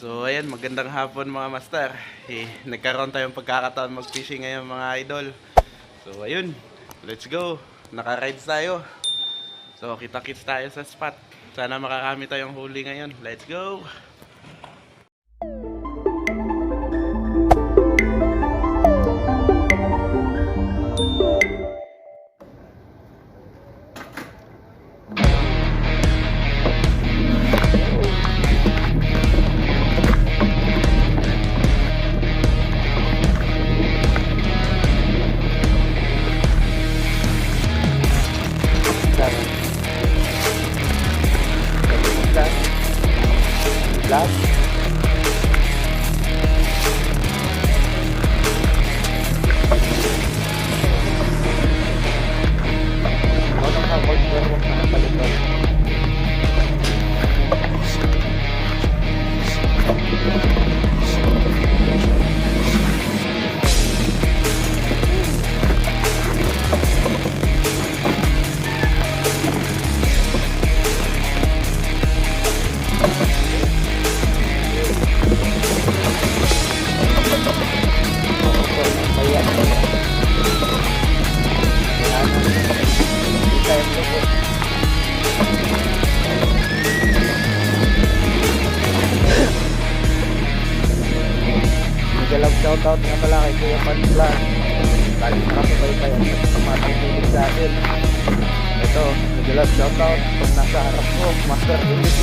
So ayan, magandang hapon mga master. Nagkaroon tayong pagkakataon mag-fishing ngayon mga idol. So ayun, let's go. Naka-rides tayo. So kita-kits tayo sa spot. Sana makakamit tayong huli ngayon. Let's go. Shoutout nga pala kay Kuya Panplan. Lagi nakasabay pa yan sa matutulog sa atin. Ito, naglalab shoutout. Pag nasa harap mo, Master Elite.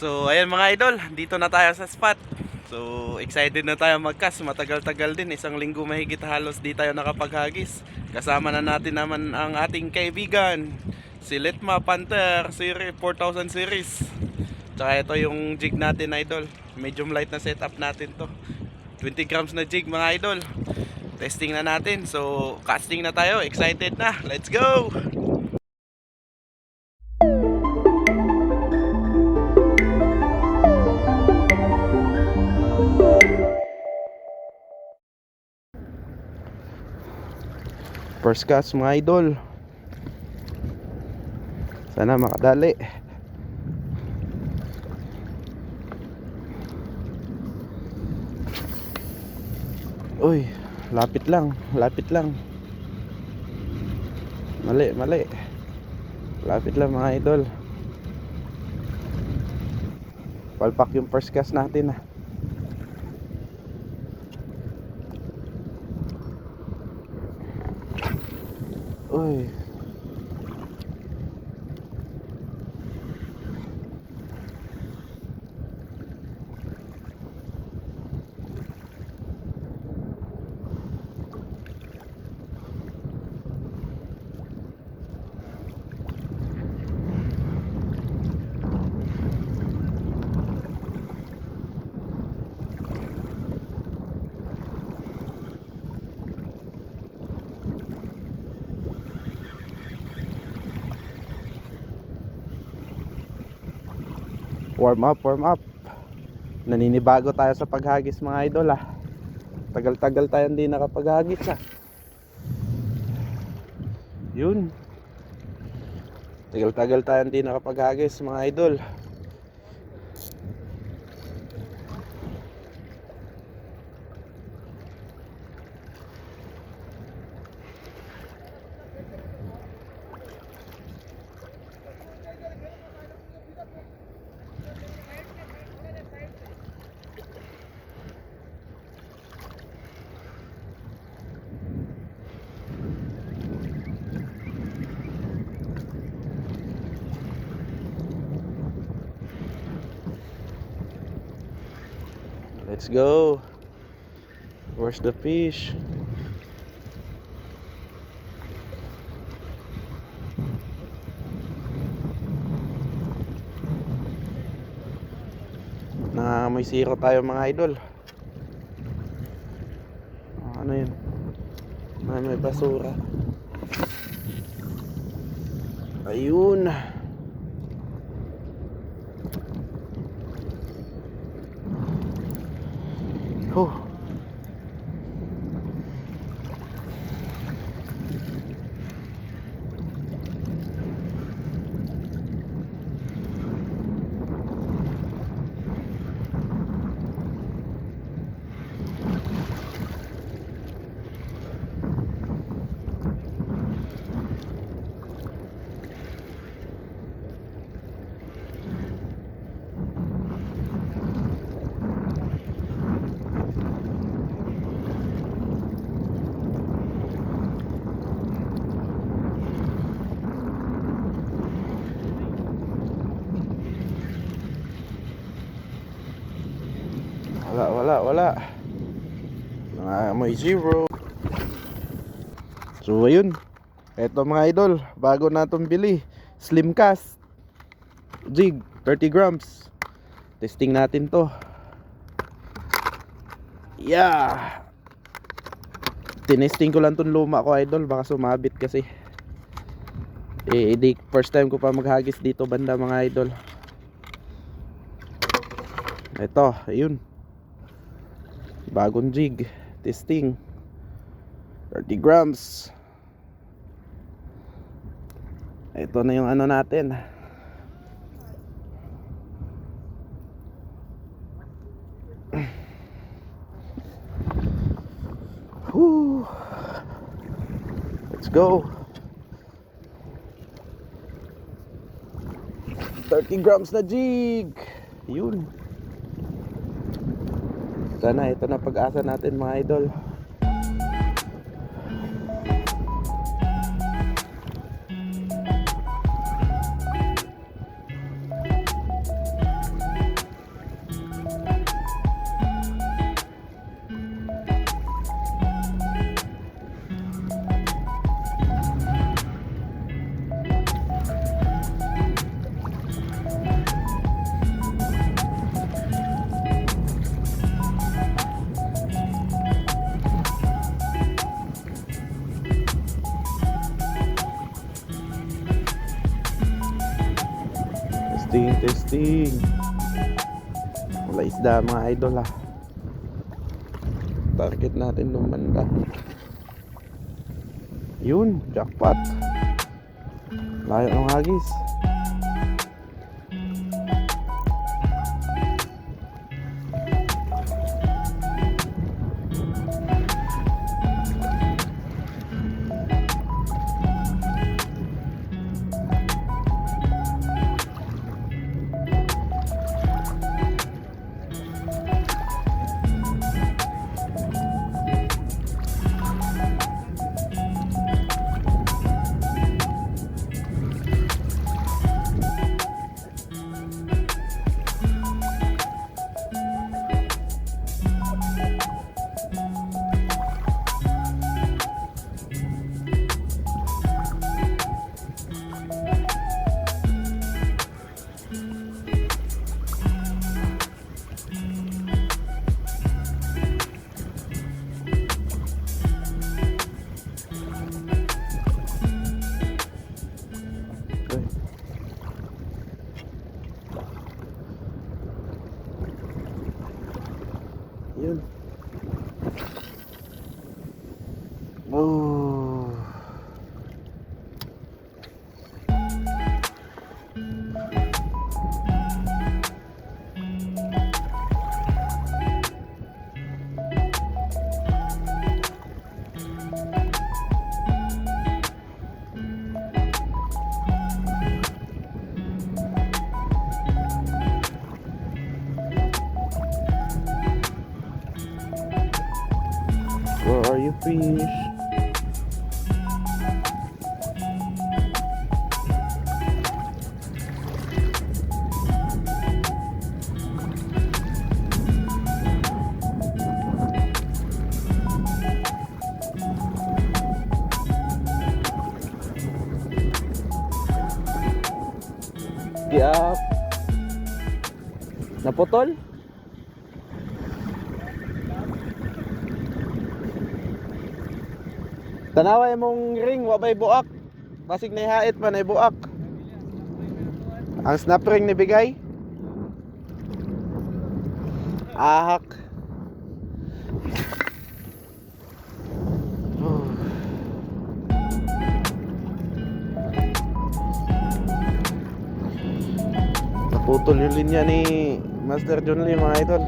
So ayan mga idol, dito na tayo sa spot. So excited na tayo mag-cast. Matagal-tagal din, 1 linggo mahigit halos di tayo nakapaghagis. Kasama na natin naman ang ating kaibigan, si Litma Panther Series 4000 series. Tsaka ito yung jig natin idol. Medium light na setup natin to. 20 grams na jig mga idol. Testing na natin. So casting na tayo. Excited na. Let's go! First cast mga idol. Sana makadali. Uy, lapit lang, lapit lang. Mali, mali. Lapit lang mga idol. Palpak yung first cast natin ah. Uy. Warm up, warm up. Naninibago tayo sa paghagis mga idol ah. Tagal-tagal tayo hindi nakapaghagis ah. Yun. Tagal-tagal tayo hindi nakapaghagis mga idol. Let's go. Where's the fish? May siro tayo mga idol. Ano yun? May basura. Ayun. Oh. Wala. May zero. So ayun. Eto mga idol, bago natong bili, slim cast jig 30 grams. Testing natin to. Yeah. Tinesting ko lang tong luma ko idol, baka sumabit kasi. Di first time ko pa maghagis dito banda mga idol. Eto, ayun. Bagong jig, testing 30 grams. Ito na yung ano natin. Whew. Let's go. 30 grams na jig. Yun. Sana ito na pag-asa natin mga idol. Testing, testing. Wala isda mga idol ha. Target natin nung banda. Yun, jackpot. Layo ng hagis. Yun. Oh. Where are you, fish? Tiap. Naputol? Tanawa mong ring, wabay buak. Basig na ihait man ay buak. Ang snap ring ni bigay. Ahak. Naputol yung linya ni Master John Lee mga idol.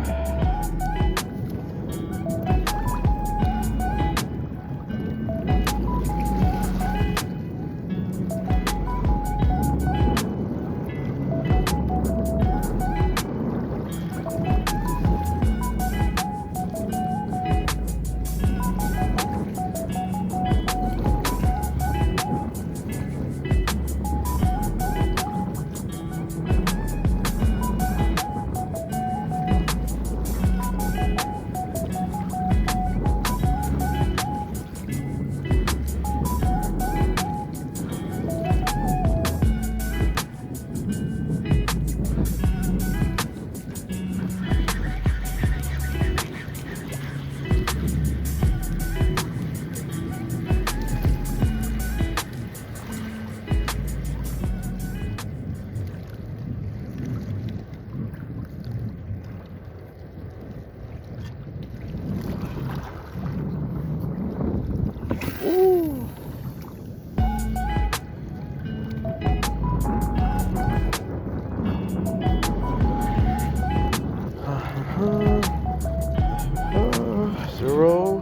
Zero.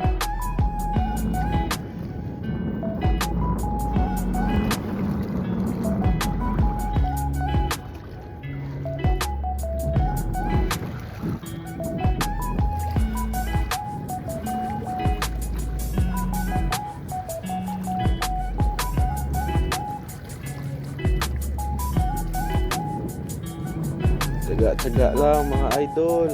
Tsaga-tsaga lang mga idol.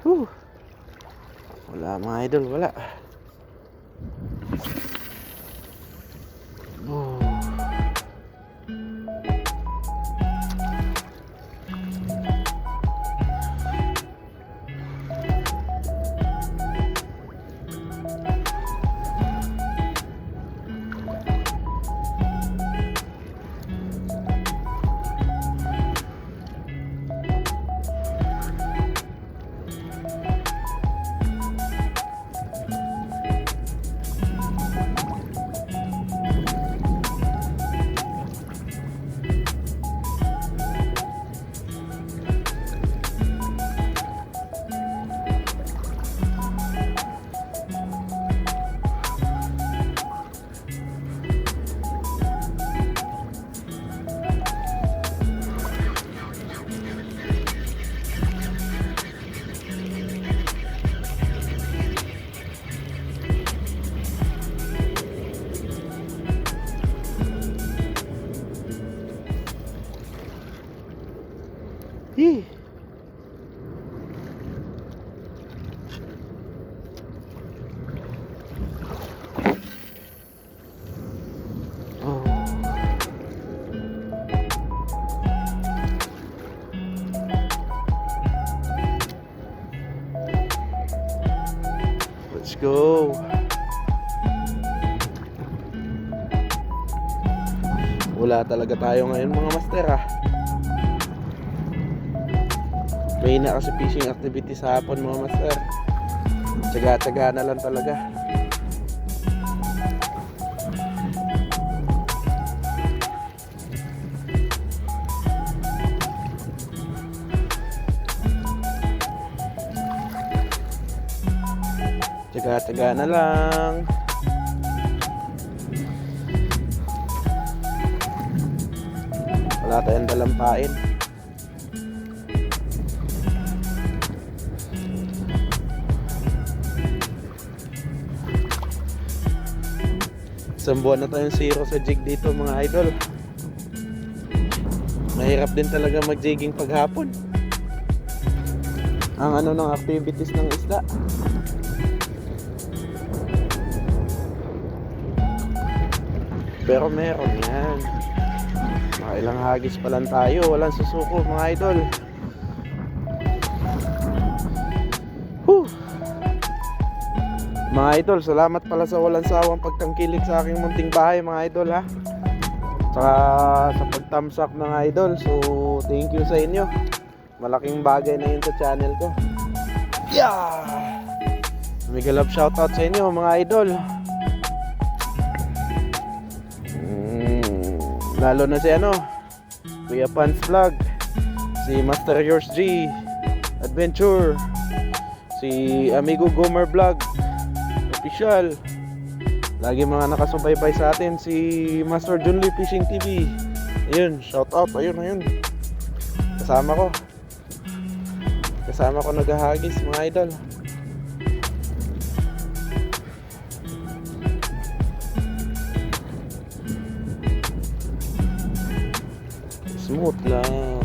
Whew. Wala mga idol, wala. Oh. Yee. Oh. Let's go. Wala talaga tayo ngayon mga master ah. May na kasi fishing activity sa hapon mga master. Tsaga-tsaga na lang talaga. Tsaga-tsaga na lang. Wala tayong dalampain. Isang buwan na tayong zero sa jig dito mga idol. Mahirap din talaga mag-jigging paghapon. Ang ano ng activities ng isda. Pero meron yan. Ilang hagis pa lang tayo, walang susuko mga idol. Whew. Mga idol, salamat pala sa walang sawang pagtangkilik sa aking munting bahay mga idol ha. Saka sa pag-thumbs up mga idol. So thank you sa inyo. Malaking bagay na yun sa channel ko. Yeah! Mega love shoutout sa inyo mga idol. Lalo na si ano, Kuya Pans Vlog, si Master Yours G Adventure, si Amigo Gomer Vlog Official. Lagi mga nakasubaybay sa atin, si Master Junli Fishing TV. Ayun, shout out, ayun. Kasama ko naghahagis mga idol. Smooth lang.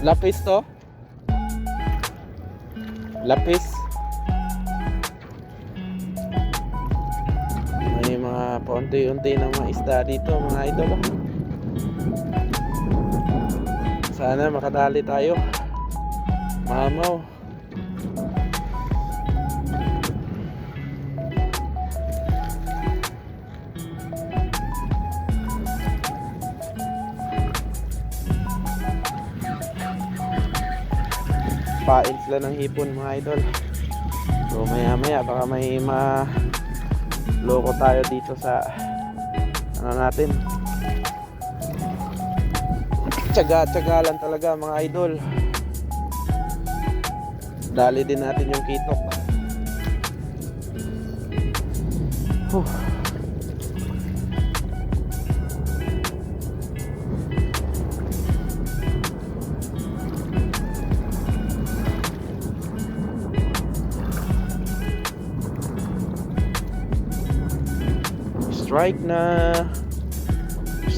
Lapis to? Lapis. May mga paunti-unti ng mga isda dito mga idol. Sana makadali tayo. Mamaw. Pain sila ng hipon mga idol. So maya maya baka may loko tayo dito sa ano natin. Tsaga lang talaga mga idol. Dali din natin yung kitok.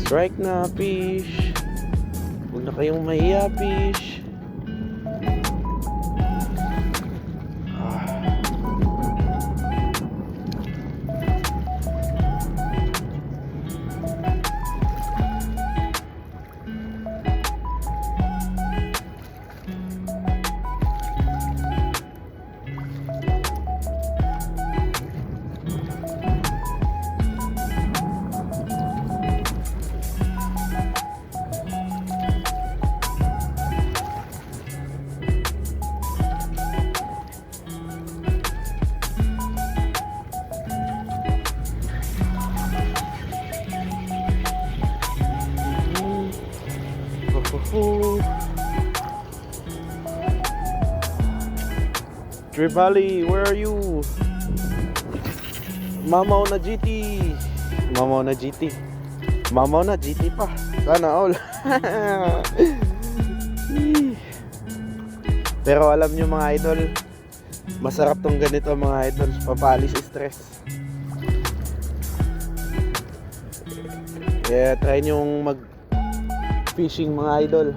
Strike na fish. kayong mahiya, fish. Ah. Trevally, where are you? Mamaw na GT. Mamaw na GT. Mamaw na GT pa. Sana all. Pero alam nyo mga idol, masarap tong ganito mga idol, papalis stress. Kaya try nyong mag fishing mga idol.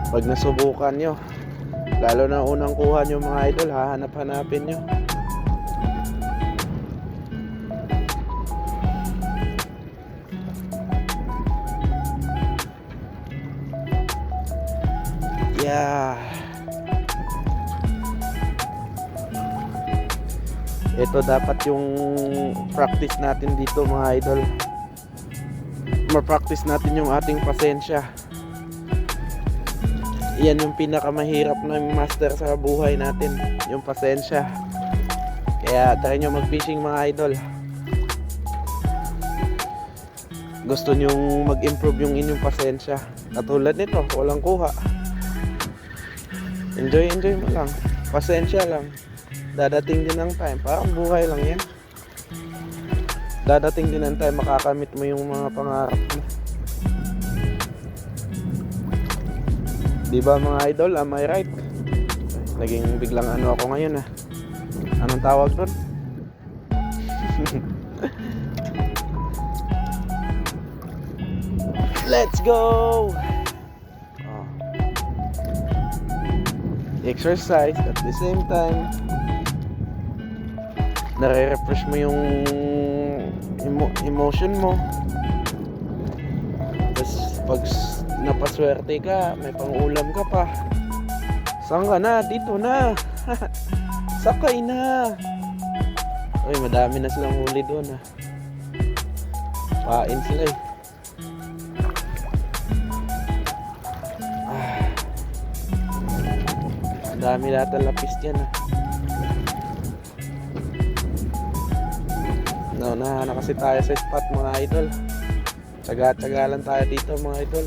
Pag nasubukan nyo, lalo na unang kuha nyo mga idol, hahanap-hanapin nyo. Yeah. Ito dapat yung practice natin dito mga idol. Ma-practice natin yung ating pasensya. Yan yung pinakamahirap na master sa buhay natin, yung pasensya. Kaya try nyo mag-fishing mga idol. Gusto nyo mag-improve yung inyong pasensya. Katulad nito, walang kuha. Enjoy mo lang. Pasensya lang. Dadating din ang time. Parang buhay lang yan. Dadating din ang time, makakamit mo yung mga pangarap mo. Diba mga idol, am I right? Naging biglang ano ako ngayon ah. Anong tawag doon? Let's go! Oh. Exercise at the same time nare-refresh mo yung emotion mo. Tapos pag napaswerte ka, may pang-ulam ka pa. Saan ka na? Dito na. Sakay na. Uy, madami na silang huli doon ah. Pain sila eh. Ang dami lahat ng lapis dyan ah. Naunahan na kasi tayo sa spot mga idol. Tsaga-tsaga lang tayo dito mga idol.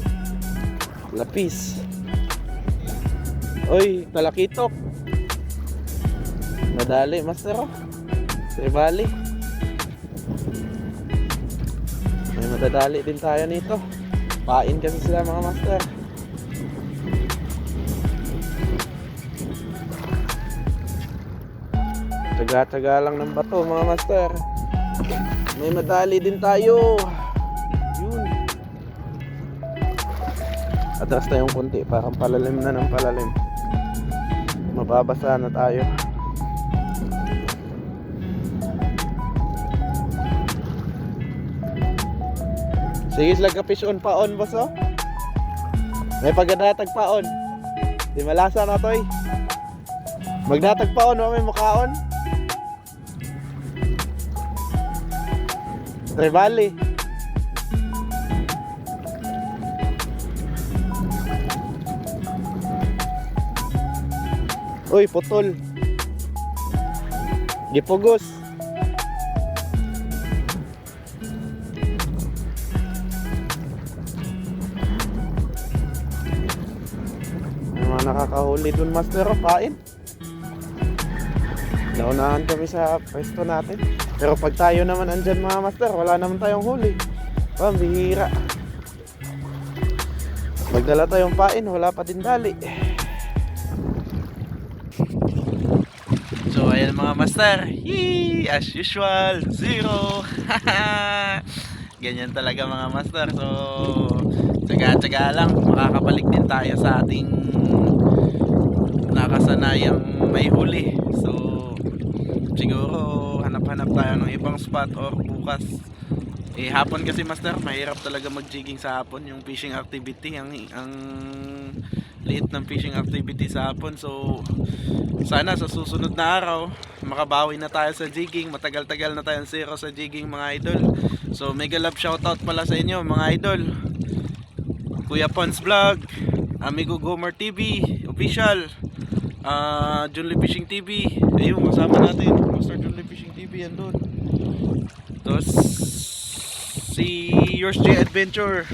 Lapis. Oy, talakitok. Madali, master oh. Trevally. May madadali din tayo nito. Pain kasi sila mga master. Tsaga-tsaga lang ng bato mga master. May madali din tayo. Yun. Atras tayong konti, parang palalim na ng palalim. Mababasa na tayo. Sige, slag ka fish on paon, boss oh. May pagdadatag paon. Di malasa na toy. Magdatag paon, may mukaon. Trevally. Uy, putol. Gipugos. May mga nakakahuli dun, master of pain. Naunahan kami sa pwesto natin. Pero pag tayo naman andyan mga master, wala naman tayong huli. Bihira. Magdala tayong pain, wala pa din dali. So ayan mga master, yee! As usual, 0. ganyan talaga mga master. So tsaga-tsaga lang, makakabalik din tayo sa ating nakasanayang may huli. So siguro hanap-hanap tayo ng ibang spot or bukas. Hapon kasi master, mahirap talaga mag-jigging sa hapon. Yung fishing activity, ang liit ng fishing activity sa hapon. So sana sa susunod na araw makabawi na tayo sa jigging. Matagal-tagal na tayong zero sa jigging mga idol. So mega love shoutout pala sa inyo mga idol. Kuya Pons Vlog, Amigo Gomer TV Official, Junli Fishing TV, ayun kasama natin Master Junli Fishing TV yan doon. Tapos si Yours J Adventure.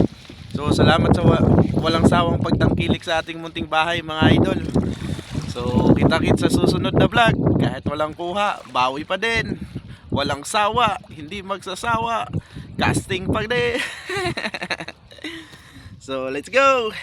So salamat sa walang sawang pagtangkilik sa ating munting bahay mga idol. So kita-kits sa susunod na vlog. Kahit walang kuha, bawi pa din. Walang sawa, hindi magsasawa. Casting pa din. So let's go.